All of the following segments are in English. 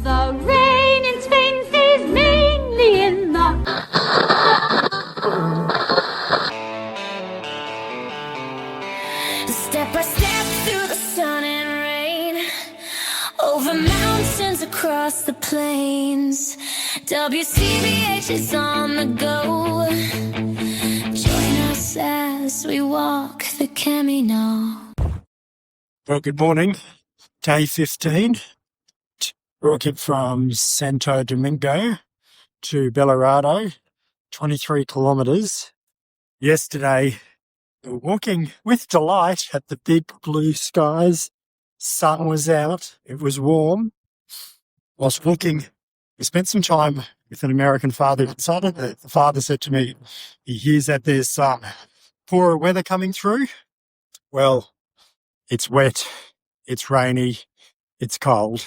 The rain in Spain stays mainly in the... Step by step through the sun and rain, over mountains, across the plains. WCBH is on the go. Join us as we walk the Camino. Well, good morning. Day 15. Walking from Santo Domingo to Belorado, 23 kilometres. Yesterday, we were walking with delight at the big blue skies. Sun was out. It was warm. Whilst walking, we spent some time with an American father. The father said to me, he hears that there's some poorer weather coming through. Well, it's wet, it's rainy, it's cold.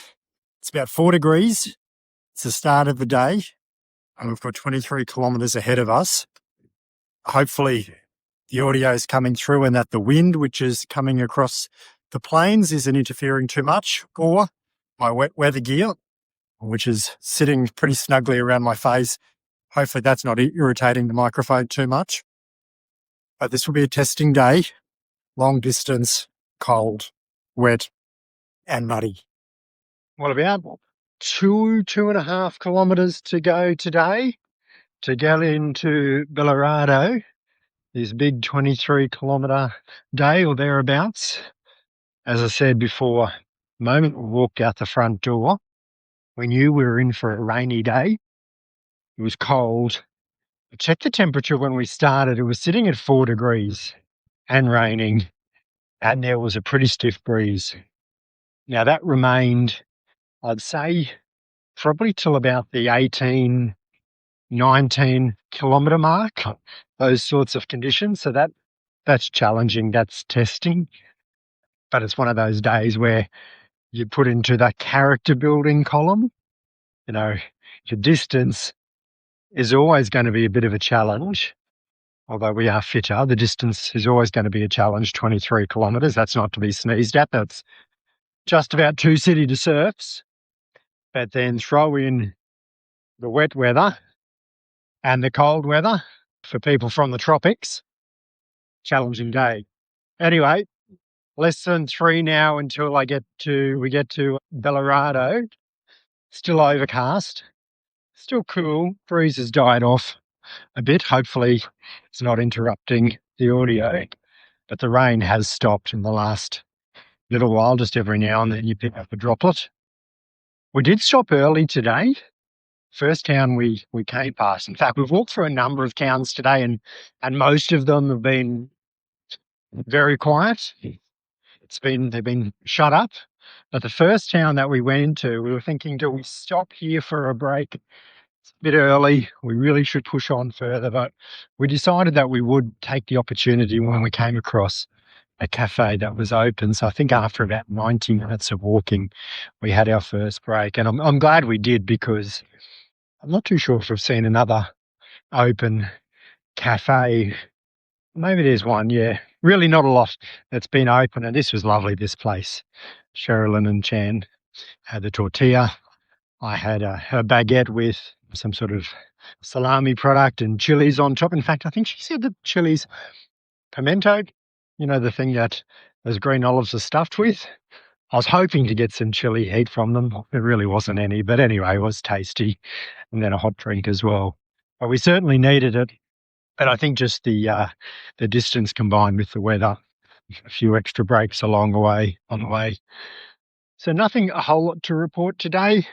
It's about 4 degrees. It's the start of the day, and we've got 23 kilometres ahead of us. Hopefully the audio is coming through and that the wind, which is coming across the plains, isn't interfering too much, or my wet weather gear, which is sitting pretty snugly around my face. Hopefully that's not irritating the microphone too much. But this will be a testing day, long distance, cold, wet and muddy. Well, about 2.5 kilometres to go today to get into Belorado, this big 23 kilometre day or thereabouts. As I said before, the moment we walked out the front door, we knew we were in for a rainy day. It was cold. I checked the temperature when we started. It was sitting at 4 degrees and raining, and there was a pretty stiff breeze. Now that remained, I'd say, probably till about the 18, 19 kilometre mark, those sorts of conditions. So that's challenging, that's testing. But it's one of those days where you put into that character building column. You know, the distance is always going to be a bit of a challenge. Although we are fitter, the distance is always going to be a challenge, 23 kilometres. That's not to be sneezed at. That's just about 2 city to surfs. But then throw in the wet weather and the cold weather for people from the tropics. Challenging day. Anyway, less than 3 now until we get to Belorado. Still overcast, still cool. Breeze has died off a bit. Hopefully it's not interrupting the audio. But the rain has stopped in the last little while. Just every now and then you pick up a droplet. We did stop early today. First town we came past. In fact, we've walked through a number of towns today, and most of them have been very quiet. They've been shut up. But the first town that we went into, we were thinking, do we stop here for a break? It's a bit early. We really should push on further, but we decided that we would take the opportunity when we came across a cafe that was open. So I think after about 90 minutes of walking, we had our first break. And I'm glad we did, because I'm not too sure if we've seen another open cafe. Maybe there's one, yeah. Really not a lot that's been open. And this was lovely, this place. Sherilyn and Chan had the tortilla. I had her baguette with some sort of salami product and chilies on top. In fact, I think she said the chilies, pimento, you know, the thing that those green olives are stuffed with. I was hoping to get some chili heat from them. There really wasn't any, but anyway, it was tasty. And then a hot drink as well. But we certainly needed it. But I think just the distance combined with the weather, a few extra breaks along the way, on the way. So nothing a whole lot to report today.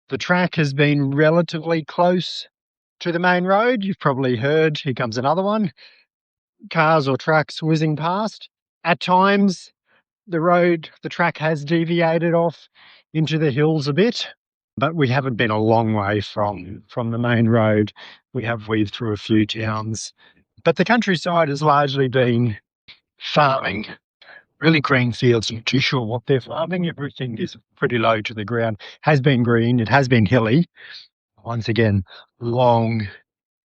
The track has been relatively close to the main road. You've probably heard, here comes another one. Cars or trucks whizzing past. At times, the track has deviated off into the hills a bit, but we haven't been a long way from the main road. We have weaved through a few towns, but the countryside has largely been farming. Really green fields. Not too sure what they're farming. Everything is pretty low to the ground. Has been green. It has been hilly. Once again, long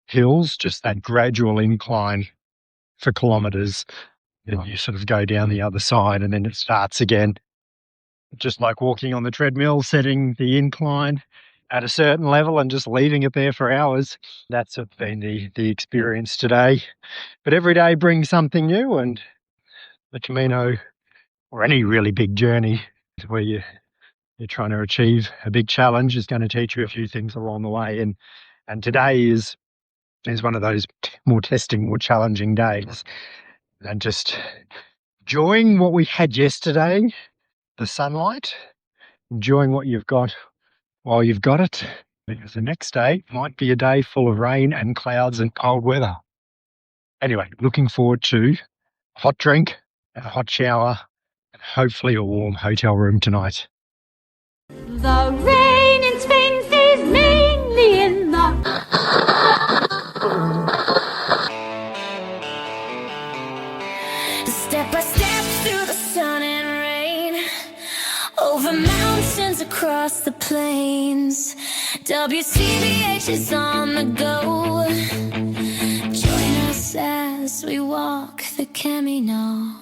hills, just that gradual incline for kilometres. And you sort of go down the other side and then it starts again. just like walking on the treadmill, setting the incline at a certain level and just leaving it there for hours. That's been the experience today. But every day brings something new, and the Camino, or any really big journey where you're trying to achieve a big challenge, is going to teach you a few things along the way. And today is one of those more testing, more challenging days. And just enjoying what we had yesterday, the sunlight, enjoying what you've got while you've got it, because the next day might be a day full of rain and clouds and cold weather. Anyway, looking forward to a hot drink, a hot shower, and hopefully a warm hotel room tonight. The rain in Spain stays mainly in the Step by step through the sun and rain, over mountains, across the plains. WCBH is on the go. Join us as we walk the Camino.